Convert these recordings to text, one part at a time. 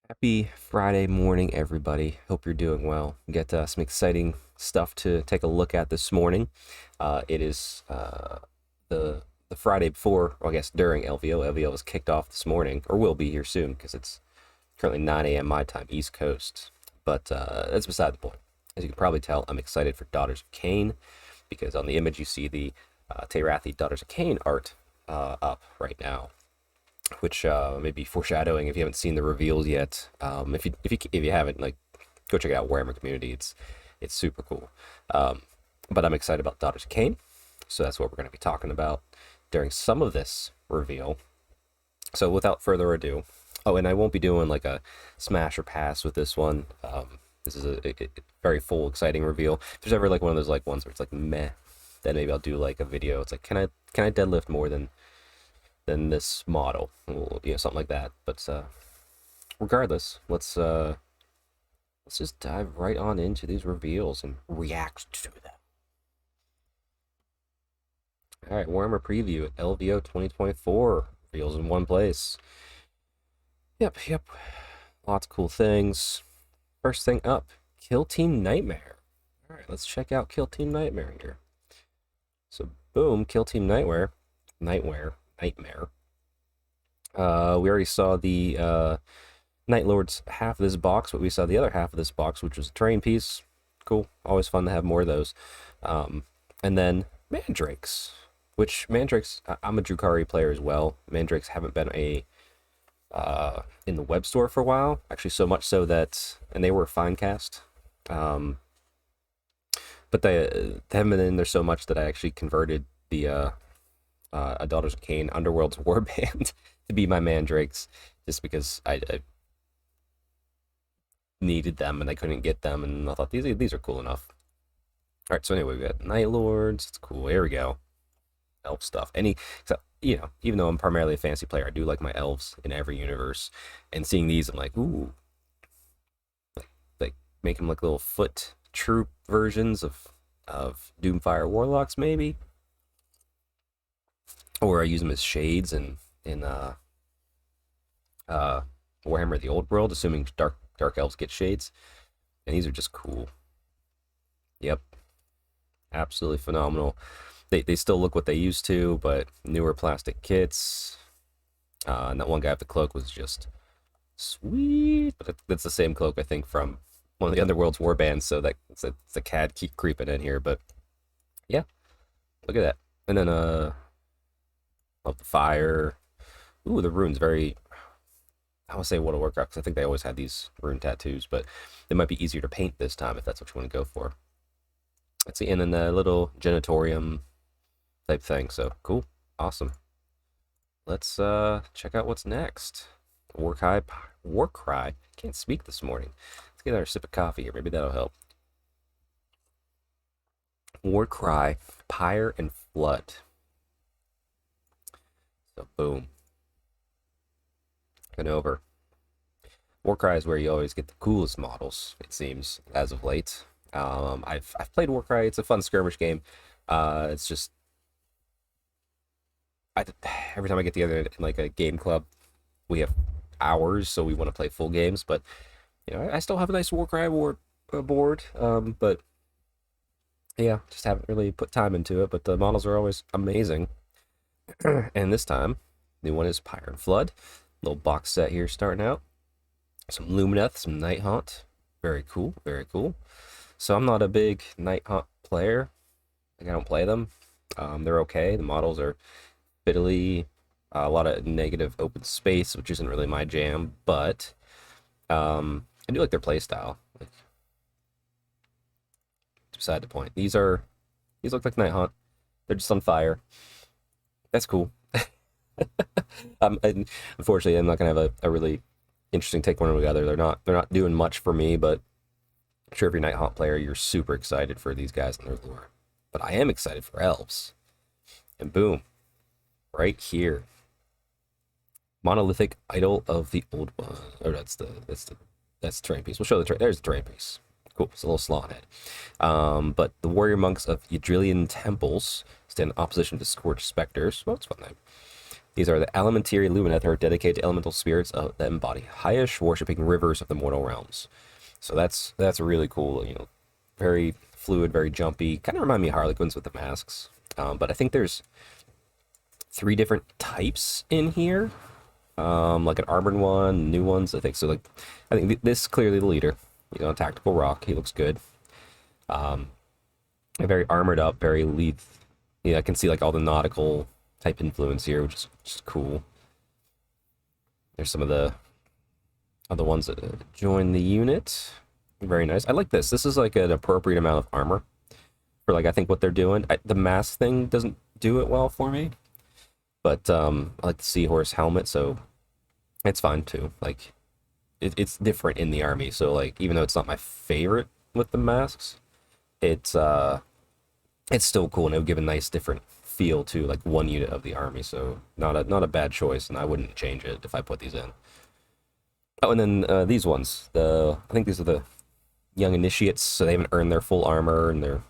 Happy Friday morning, everybody. Hope you're doing well. We got some exciting stuff to take a look at this morning. It is the Friday before, or I guess during LVO. LVO was kicked off this morning, or will be here soon because it's currently 9 a.m. my time, East Coast. But that's beside the point. As you can probably tell, I'm excited for Daughters of Cain because on the image you see the Teyrathi Daughters of Cain art up right now, which may be foreshadowing if you haven't seen the reveals yet. If you haven't, like, go check out Warhammer Community. It's super cool. But I'm excited about Daughters of Cain, so that's what we're going to be talking about during some of this reveal. So without further ado, oh, and I won't be doing like a smash or pass with this one. This is a very full, exciting reveal. If there's ever like one of those like ones where it's like meh, then maybe I'll do like a video. It's like, can I deadlift more than this model, something like that. But regardless, let's just dive right on into these reveals and react to them. All right, Warhammer preview at LVO 2024 reveals in one place. Yep. Lots of cool things. First thing up, Kill Team Nightmare. All right, let's check out Kill Team Nightmare here. So boom, Kill Team Nightmare. Nightmare. We already saw the Night Lord's half of this box, but we saw the other half of this box, which was a terrain piece. Cool. Always fun to have more of those. And then Mandrakes, which Mandrakes, I'm a Drukhari player as well. Mandrakes haven't been in the web store for a while. Actually, so much so that, and they were a fine cast. But they haven't been in there so much that I actually converted the a Daughters of Cain Underworlds warband to be my Mandrakes, just because I needed them and I couldn't get them, and I thought these are cool enough. All right, so anyway, we got Night Lords. It's cool. Here we go. Elf stuff. So, even though I'm primarily a fantasy player, I do like my elves in every universe. And seeing these, I'm like, ooh, like make them like little foot troop versions of Doomfire Warlocks, maybe. Or I use them as shades in Warhammer the Old World, assuming dark elves get shades. And these are just cool. Yep, absolutely phenomenal. They still look what they used to, but newer plastic kits. And that one guy with the cloak was just sweet. But that's the same cloak, I think, from one of the Underworlds warbands. So it's a CAD keep creeping in here. But yeah, look at that. And then love the fire. Ooh, the runes very. I want to say World of Warcraft because I think they always had these rune tattoos, but they might be easier to paint this time if that's what you want to go for. Let's see, and then the little genitorium type thing. So cool, awesome. Let's check out what's next. Warcry. Can't speak this morning. Let's get another sip of coffee here. Maybe that'll help. Warcry, Pyre and Flood. So boom. And over. Warcry is where you always get the coolest models, it seems, as of late. I've played Warcry. It's a fun skirmish game. It's just every time I get together in like a game club, we have hours, so we want to play full games. But I still have a nice Warcry board. But yeah, just haven't really put time into it. But the models are always amazing. And this time, the one is Pyre and Flood. Little box set here starting out. Some Lumineth, some Nighthaunt. Very cool, very cool. So I'm not a big Nighthaunt player. Like, I don't play them. They're okay. The models are fiddly. A lot of negative open space, which isn't really my jam. But I do like their playstyle. Like, beside the point. These look like Nighthaunt. They're just on fire. That's cool. And unfortunately, I'm not gonna have a really interesting take one or the other. They're not doing much for me, but I'm sure if you're a Nighthaunt player, you're super excited for these guys and their lore. But I am excited for elves. And boom, right here, monolithic idol of the old one. Or that's the terrain piece. We'll show the terrain. There's the terrain piece. Cool. It's a little slot head. But the warrior monks of Yadrillian temples stand in opposition to scorched specters. Well, it's fun name. These are the Elementary Lumineth, are dedicated to elemental spirits that embody Hyash, worshipping rivers of the mortal realms. So that's really cool. You know, very fluid, very jumpy. Kind of remind me of Harlequins with the masks. But I think there's 3 different types in here. Like an armored one, new ones. I think so. Like, I think this is clearly the leader. You know, tactical rock. He looks good. Very armored up, very elite. Yeah, I can see like all the nautical type influence here, which is just cool. There's some of the other ones that join the unit. Very nice. I like this. This is like an appropriate amount of armor for like I think what they're doing. The mask thing doesn't do it well for me, but I like the seahorse helmet, so it's fine too. Like it's different in the army, so like even though it's not my favorite with the masks, it's still cool and it would give a nice different feel to like one unit of the army. So not a bad choice, and I wouldn't change it if I put these in. Oh, and then these ones. I think these are the young initiates, so they haven't earned their full armor and they're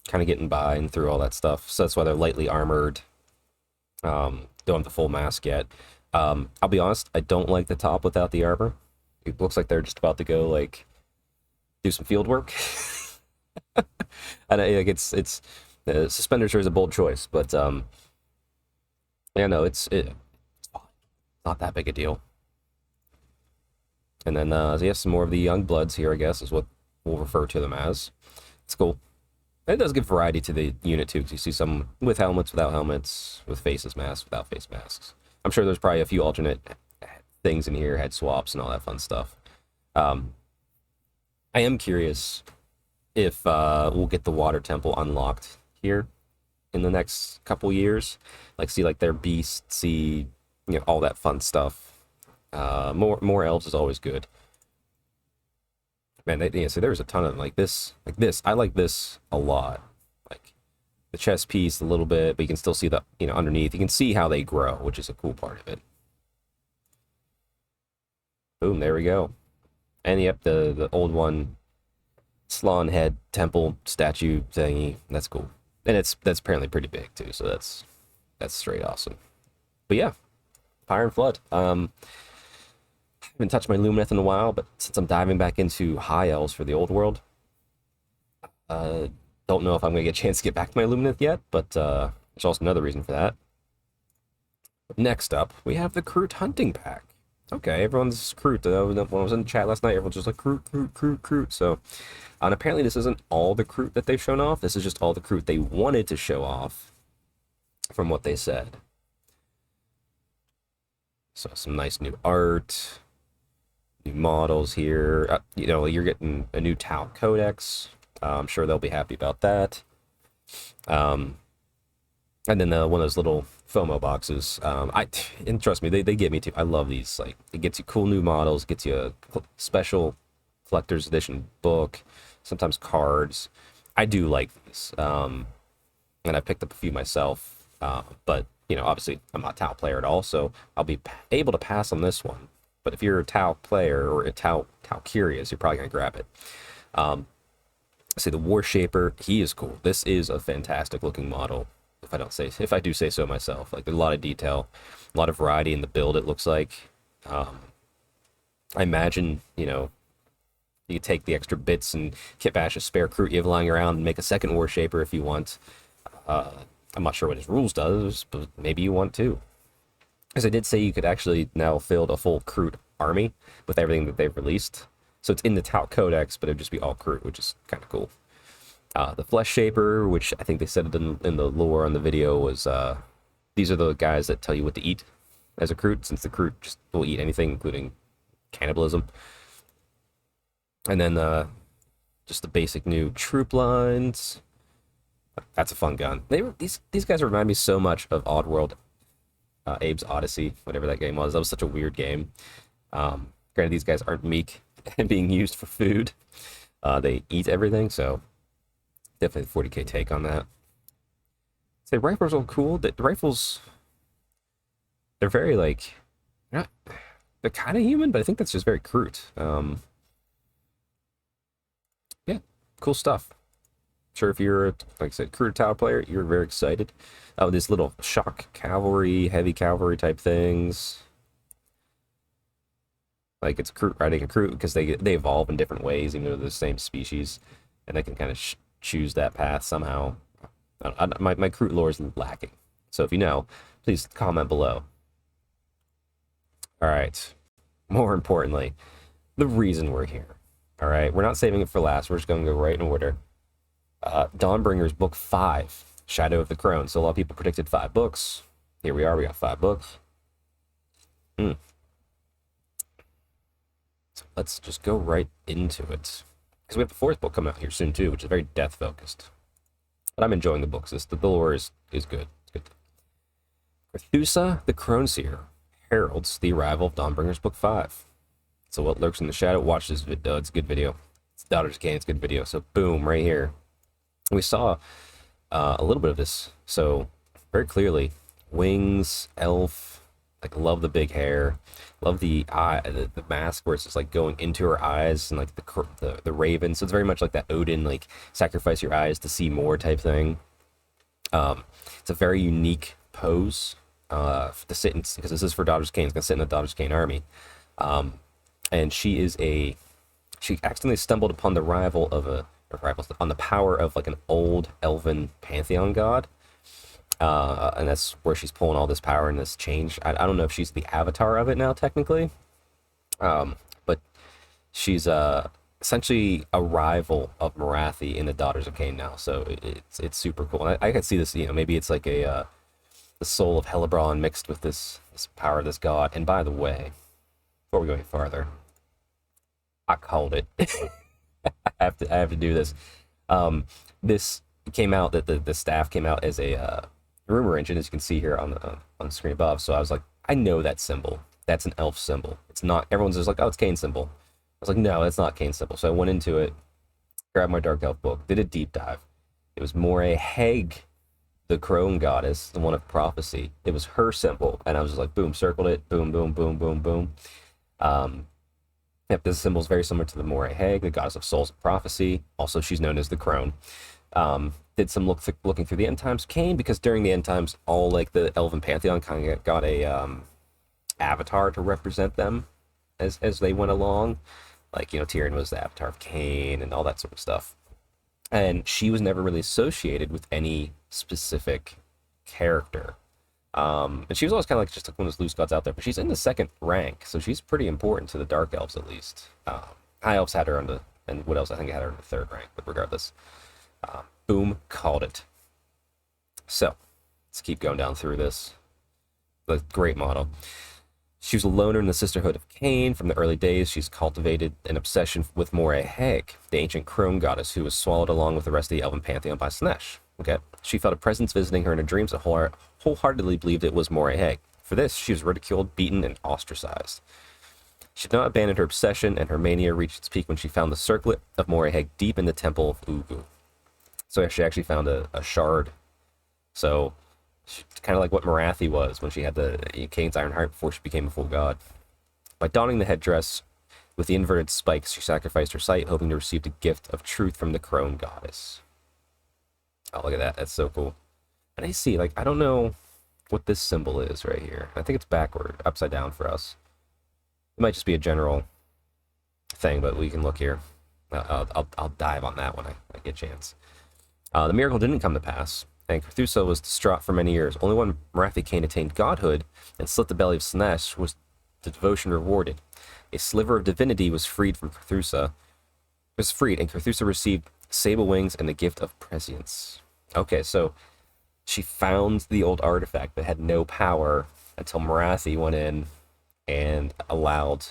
kind of getting by and through all that stuff. So that's why they're lightly armored. Don't have the full mask yet. I'll be honest, I don't like the top without the armor. It looks like they're just about to go like do some field work. And I, like it's suspenders are a bold choice, but yeah, no, it's not that big a deal. And then so you have some more of the young bloods here, I guess, is what we'll refer to them as. It's cool. And it does give variety to the unit too, because you see some with helmets, without helmets, with faces masks, without face masks. I'm sure there's probably a few alternate things in here, head swaps and all that fun stuff. I am curious if we'll get the water temple unlocked here in the next couple years. Like see like their beast, see all that fun stuff. More elves is always good. Man, so there's a ton of them. Like this. I like this a lot. Like the chest piece a little bit, but you can still see the underneath. You can see how they grow, which is a cool part of it. Boom, there we go. And yep, the old one, Slan head temple statue thingy. That's cool, and that's apparently pretty big too. So that's straight awesome. But yeah, Fire and Flood. Haven't touched my Lumineth in a while, but since I'm diving back into High Elves for the old world, don't know if I'm gonna get a chance to get back to my Lumineth yet. But there's also another reason for that. Next up, we have the Kroot hunting pack. Okay, everyone's Kroot. When I was in the chat last night, everyone's just like Kroot. So, and apparently this isn't all the Kroot that they've shown off. This is just all the Kroot they wanted to show off, from what they said. So some nice new art, new models here. You're getting a new Tau Codex. I'm sure they'll be happy about that. And then one of those little FOMO boxes. And trust me, they get me too. I love these. Like it gets you cool new models, gets you a special collector's edition book, sometimes cards. I do like these. And I picked up a few myself. But obviously I'm not a Tau player at all, so I'll be able to pass on this one. But if you're a Tau player or a Tau curious, you're probably gonna grab it. See the Warshaper, he is cool. This is a fantastic looking model. If I do say so myself. Like there's a lot of detail, a lot of variety in the build. It looks like. I imagine you take the extra bits and kit bash a spare Kroot you have lying around and make a second Warshaper if you want. I'm not sure what his rules does, but maybe you want to. Because I did say you could actually now field a full Kroot army with everything that they've released. So it's in the Tau Codex, but it'd just be all Kroot, which is kind of cool. The Flesh Shaper, which I think they said in the lore on the video, was these are the guys that tell you what to eat as a Kroot, since the Kroot just will eat anything, including cannibalism. And then just the basic new troop lines. That's a fun gun. These guys remind me so much of Oddworld, Abe's Odyssey, whatever that game was. That was such a weird game. Granted, these guys aren't meek and being used for food. They eat everything, so definitely 40k take on that. Say rifles are cool. The rifles, they're very like, they're kind of human, but I think that's just very Kroot. Yeah, cool stuff. Sure, if you're, like I said, Cruder Tower player, you're very excited. Oh, this little shock cavalry, heavy cavalry type things. Like it's riding a crew because they evolve in different ways, even though they're the same species, and they can kind of choose that path somehow. My crew lore is lacking, so if you know, please comment below. All right. More importantly, the reason we're here. All right, we're not saving it for last. We're just going to go right in order. Dawnbringer's book 5, Shadow of the Crone. So a lot of people predicted 5 books. Here we are. We got 5 books. So let's just go right into it. Because we have the 4th book coming out here soon too, which is very death focused. But I'm enjoying the books. The lore is good. It's good. Carthusa the Crone Seer heralds the arrival of Dawnbringer's book 5. So what lurks in the shadow? Watch this video. It's a good video. It's Daughters of Cain. It's a good video. So boom, right here. We saw a little bit of this. So very clearly, wings, elf. Like love the big hair, love the eye, the mask where it's just like going into her eyes and like the raven. So it's very much like that Odin like sacrifice your eyes to see more type thing. It's a very unique pose to sit in because this is for Daughters of Cain. It's gonna sit in the Daughters of Cain army. And she accidentally stumbled upon the on the power of like an old elven pantheon god. And that's where she's pulling all this power and this change. I don't know if she's the avatar of it now, technically. But she's essentially a rival of Marathi in the Daughters of Cain now. So it's super cool. And I could see this, maybe it's like the soul of Hellebron mixed with this power of this god. And by the way, before we go any farther, I called it. I have to do this. This came out that the staff came out as a rumor engine, as you can see here on the screen above. So I was like, I know that symbol. That's an elf symbol. It's not. Everyone's just like, oh, it's Cain's symbol. I was like, no, that's not Cain's symbol. So I went into it, grabbed my Dark Elf book, did a deep dive. It was Moray Heg, the crone goddess, the one of prophecy. It was her symbol, and I was just like, boom, circled it, boom, boom, boom, boom, boom. Yep, this symbol is very similar to the Moray Heg, the goddess of souls and prophecy. Also, she's known as the crone. Did some looking through the end times Cain, because during the end times, all like the elven pantheon kind of got a avatar to represent them as they went along. Like, Tyrion was the avatar of Cain and all that sort of stuff. And she was never really associated with any specific character. And she was always kind of like just like one of those loose gods out there, but she's in the 2nd rank, so she's pretty important to the Dark Elves at least. High Elves had her on the, and Wood Elves I think had her in the 3rd rank, but regardless. Boom, called it. So, let's keep going down through this. The great model. She was a loner in the Sisterhood of Cain. From the early days, she's cultivated an obsession with Moray Heg, the ancient crone goddess who was swallowed along with the rest of the elven pantheon by Slanesh. Okay? She felt a presence visiting her in her dreams and wholeheartedly believed it was Moray Heg. For this, she was ridiculed, beaten, and ostracized. She did not abandon her obsession, and her mania reached its peak when she found the circlet of Moray Heg deep in the Temple of Ugu. So she actually found a shard. So, kind of like what Marathi was when she had the Cain's Iron Heart before she became a full god. By donning the headdress with the inverted spikes, she sacrificed her sight, hoping to receive the gift of truth from the crone goddess. Oh, look at that. That's so cool. And I see, like, I don't know what this symbol is right here. I think it's backward, upside down for us. It might just be a general thing, but we can look here. I'll dive on that when I get a chance. The miracle didn't come to pass, and Carthusa was distraught for many years. Only when Marathi Cain attained godhood and slit the belly of Slanesh was the devotion rewarded. A sliver of divinity was freed, and Carthusa received sable wings and the gift of prescience. Okay, so she found the old artifact but had no power until Marathi went in and allowed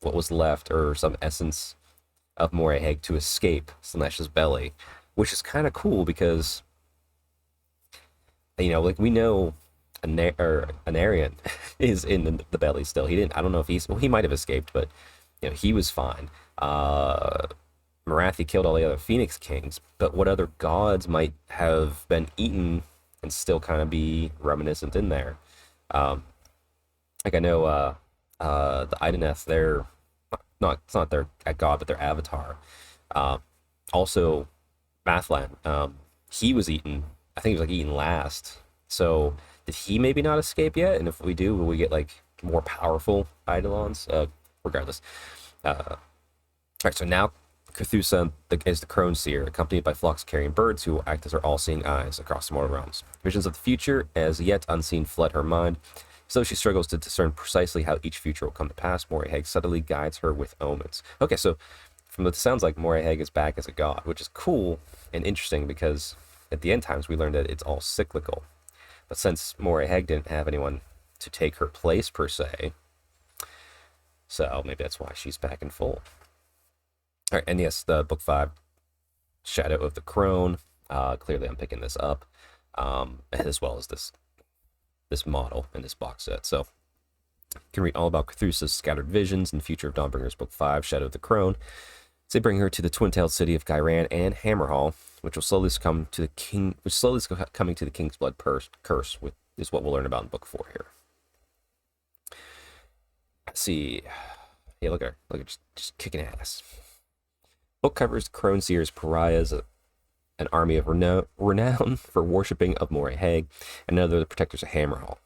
what was left, or some essence of Moray Heg, to escape Slanesh's belly. Which is kind of cool because, like we know Anarion is in the belly still. He didn't. I don't know if he might have escaped, but he was fine. Marathi killed all the other Phoenix Kings, but what other gods might have been eaten and still kind of be reminiscent in there? Like I know the Ideneth, it's not their god, but their avatar. Also Mathlan. He was eaten. I think he was like eaten last. So did he maybe not escape yet? And if we do, will we get like more powerful Eidolons? Regardless. All right. So now Cthulhu is the Crone Seer, accompanied by flocks carrying birds who will act as her all-seeing eyes across the mortal realms. Visions of the future, as yet unseen, flood her mind. So she struggles to discern precisely how each future will come to pass. Moriheg subtly guides her with omens. Okay, so from what it sounds like, Moriheg is back as a god, which is cool and interesting because at the end times we learned that it's all cyclical. But since Moriheg didn't have anyone to take her place per se, so maybe that's why she's back in full. All right, and yes, the book 5, Shadow of the Crone. Clearly, I'm picking this up, as well as this model in this box set. So you can read all about Cthulhu's scattered visions and the future of Dawnbringer's book 5, Shadow of the Crone. They bring her to the twin-tailed city of Gyran and Hammerhall, which will slowly succumb to the king, which slowly is coming to the King's Blood curse, with is what we'll learn about in book 4 here. Let's see, yeah, look at her, just kicking ass. Book covers Crone Seer's pariahs, an army of renown for worshipping of Moriheg, and another the protectors of Hammerhall.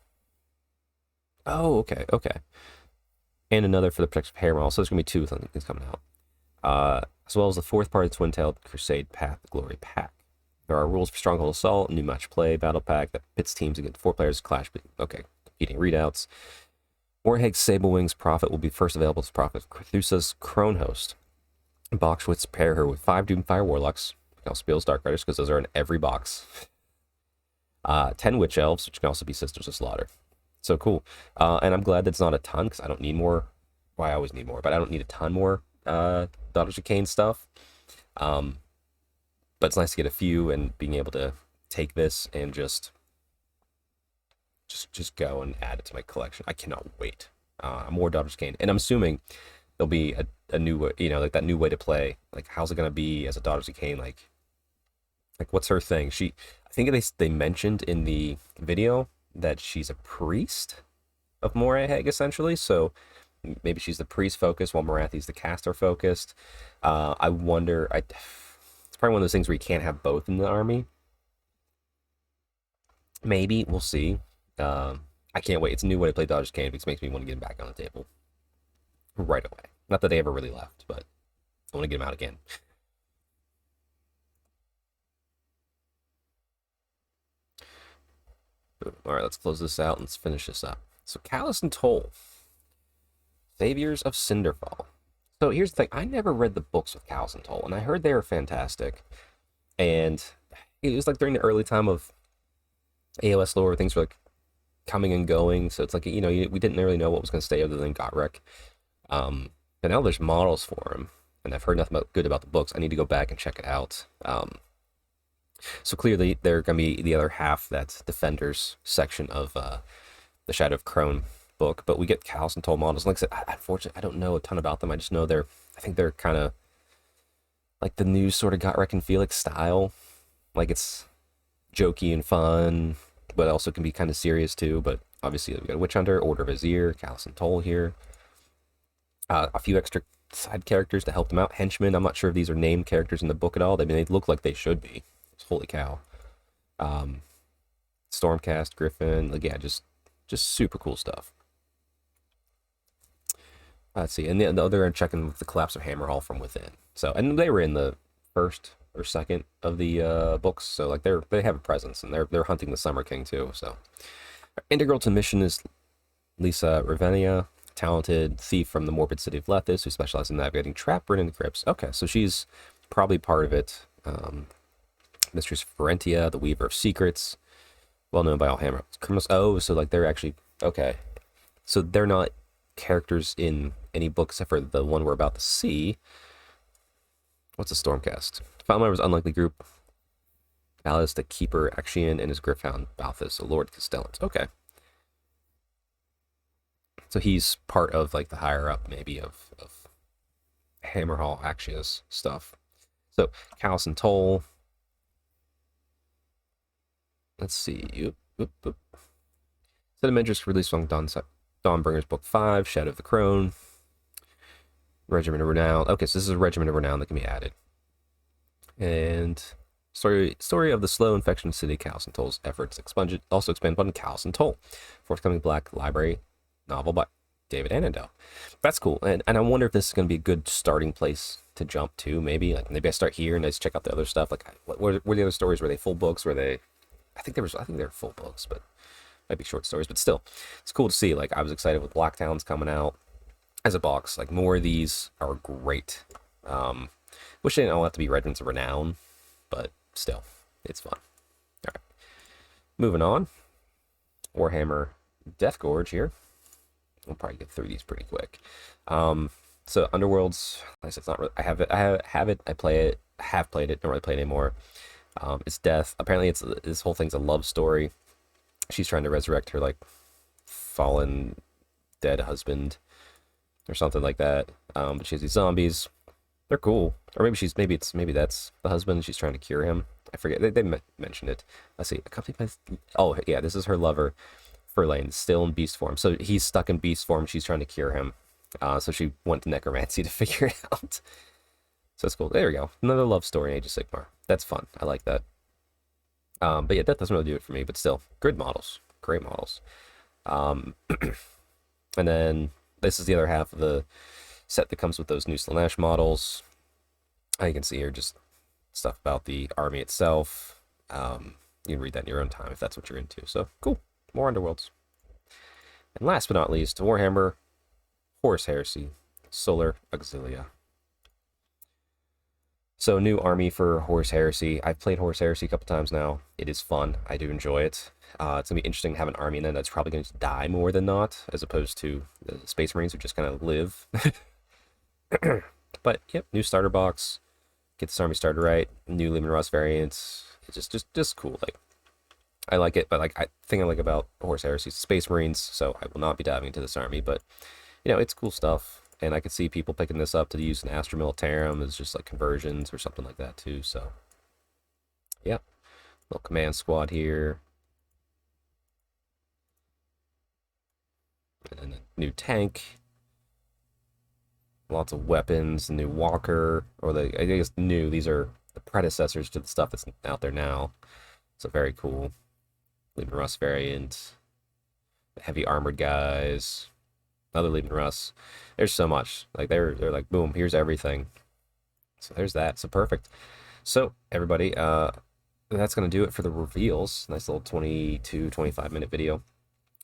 Oh, okay. And another for the protectors of Hammerhall. So there's gonna be 2 things coming out. As well as the 4th part of the Twin-Tailed Crusade Path, the Glory Pack. There are rules for Stronghold Assault, a new match play, battle pack that pits teams against 4 players, clash, competing readouts. Moriheg's Sablewing's Prophet will be first available as Prophet of Cthulhu's Crone Host. Box would pair her with 5 Doomfire Warlocks, also Spiel's Dark Riders, because those are in every box. 10 Witch Elves, which can also be Sisters of Slaughter. So cool. And I'm glad that's not a ton, because I don't need more. Well, I always need more, but I don't need a ton more Daughters of Cain stuff. But it's nice to get a few, and being able to take this and just go and add it to my collection. I cannot wait. More Daughters of Cain. And I'm assuming there'll be a new way, like that new way to play. Like, how's it going to be as a Daughters of Cain? Like what's her thing? I think they mentioned in the video that she's a priest of Moriheg, essentially. So maybe she's the priest focused while Morathi's the caster focused. I wonder, it's probably one of those things where you can't have both in the army. Maybe, we'll see. I can't wait. It's a new way to play Daughters of Cain, because it makes me want to get them back on the table right away. Not that they ever really left, but I want to get them out again. All right, let's close this out and let's finish this up. So, Callus and Toll, Saviors of Cinderfall. So here's the thing. I never read the books with Callus and Toll, and I heard they were fantastic. And it was like during the early time of AOS lore, things were like coming and going. So it's like, we didn't really know what was going to stay other than Gotrek. But now there's models for him, and I've heard nothing good about the books. I need to go back and check it out. So clearly they're going to be the other half, that's Defenders section of the Shadow of Crone book. But we get Callus and Toll models. Like I said, unfortunately, I don't know a ton about them. I just know I think they're kind of like the new sort of Gotrek and Felix style. Like, it's jokey and fun, but also can be kind of serious too. But obviously we got a Witch Hunter, Order of Azir, Callus and Toll here. A few extra side characters to help them out. Henchmen, I'm not sure if these are named characters in the book at all. I mean, they look like they should be. Holy cow. Stormcast, Griffin, like, yeah, just super cool stuff. Let's see, and the other checking with the collapse of Hammerhall from within. So, and they were in the 1st or 2nd of the books, so like they have a presence, and they're hunting the Summer King too. So, integral to the mission is Lisa Ravenia, talented thief from the morbid city of Lethis, who specializes in navigating trap-ridden crypts. Okay, so she's probably part of it. Mistress Ferentia, the Weaver of Secrets, well known by all Hammer criminals. Oh, so like they're actually, okay. So they're not characters in any book except for the one we're about to see. What's a Stormcast? File members unlikely group. Alice, the Keeper, Axion, and his Griffhound, Balthus, a Lord Castellans. Okay. So he's part of like the higher up maybe of Hammerhall Axios stuff. So Callus and Toll. Let's see. Sedimenters released from Dawnbringer's Book 5, Shadow of the Crone, Regiment of Renown. Okay, so this is a Regiment of Renown that can be added. And Story of the slow infection city Chaos and Toll's efforts also expand upon Chaos and Toll, forthcoming Black Library novel by David Annandale. That's cool, and I wonder if this is going to be a good starting place to jump to. Maybe I start here and I just check out the other stuff. Like, what were the other stories? Were they full books? Were they? I think they were full books, but might be short stories. But still, it's cool to see. Like, I was excited with Blacktown's coming out as a box. Like, more of these are great. Wish they don't have to be Regiments of Renown, but still, it's fun. All right, moving on. Warhammer Death Gorge here. We'll probably get through these pretty quick. So Underworlds, like I said, it's not really. I have it. I play it. Have played it. Don't really play it anymore. It's death. Apparently, this whole thing's a love story. She's trying to resurrect her like fallen dead husband or something like that. But she has these zombies. They're cool. Or maybe that's the husband. She's trying to cure him. I forget. They mentioned it. Let's see. Oh yeah, this is her lover, Verlaine, still in beast form. So he's stuck in beast form. She's trying to cure him. So she went to necromancy to figure it out. So it's cool. There we go. Another love story in Age of Sigmar. That's fun. I like that. But yeah, that doesn't really do it for me. But still, good models. Great models. And then this is the other half of the set that comes with those new Slaanesh models. You can see here just stuff about the army itself. You can read that in your own time if that's what you're into. So cool. More Underworlds. And last but not least, Warhammer Horus Heresy Solar Auxilia. So new army for Horus Heresy. I've played Horus Heresy a couple times now. It is fun. I do enjoy it. It's going to be interesting to have an army in there that's probably going to die more than not, as opposed to the Space Marines who just kind of live. But, yep, new starter box. Get this army started right. New Leman Russ variants. It's just cool. Like, I like it, but like I think I like about Horus Heresy Space Marines, so I will not be diving into this army, but you know, it's cool stuff. And I could see people picking this up to use an Astra Militarum as just like conversions or something like that too. So, yeah, little command squad here, and then a new tank, lots of weapons, a new walker, or I guess new. These are the predecessors to the stuff that's out there now. So very cool. Leman Russ variant, heavy armored guys. Another Leman Russ. There's so much. Like they're like, boom, here's everything. So there's that. So perfect. So everybody, that's gonna do it for the reveals. Nice little 25 minute video.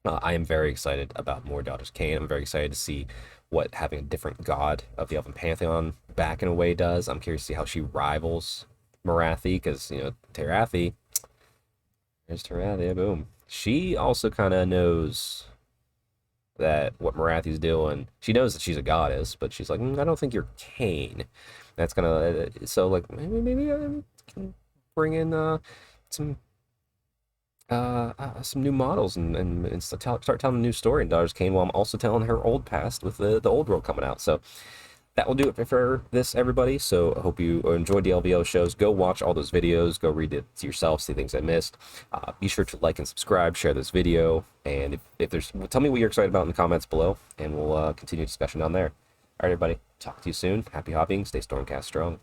I am very excited about more Daughters Khaine. I'm very excited to see what having a different god of the Elven Pantheon back in a way does. I'm curious to see how she rivals Morathi, because you know, Terathi. There's Terathi, boom. She also kind of knows that what Morathi's doing. She knows that she's a goddess, but she's like, I don't think you're Khaine. That's gonna so like maybe I can bring in some new models and start telling a new story in Daughters Khaine while I'm also telling her old past with the old world coming out. So that will do it for this, everybody. So I hope you enjoyed the LVO shows. Go watch all those videos. Go read it yourself, see things I missed. Be sure to like and subscribe, share this video. And if there's, tell me what you're excited about in the comments below, and we'll continue discussion down there. All right, everybody. Talk to you soon. Happy hobbying. Stay Stormcast strong.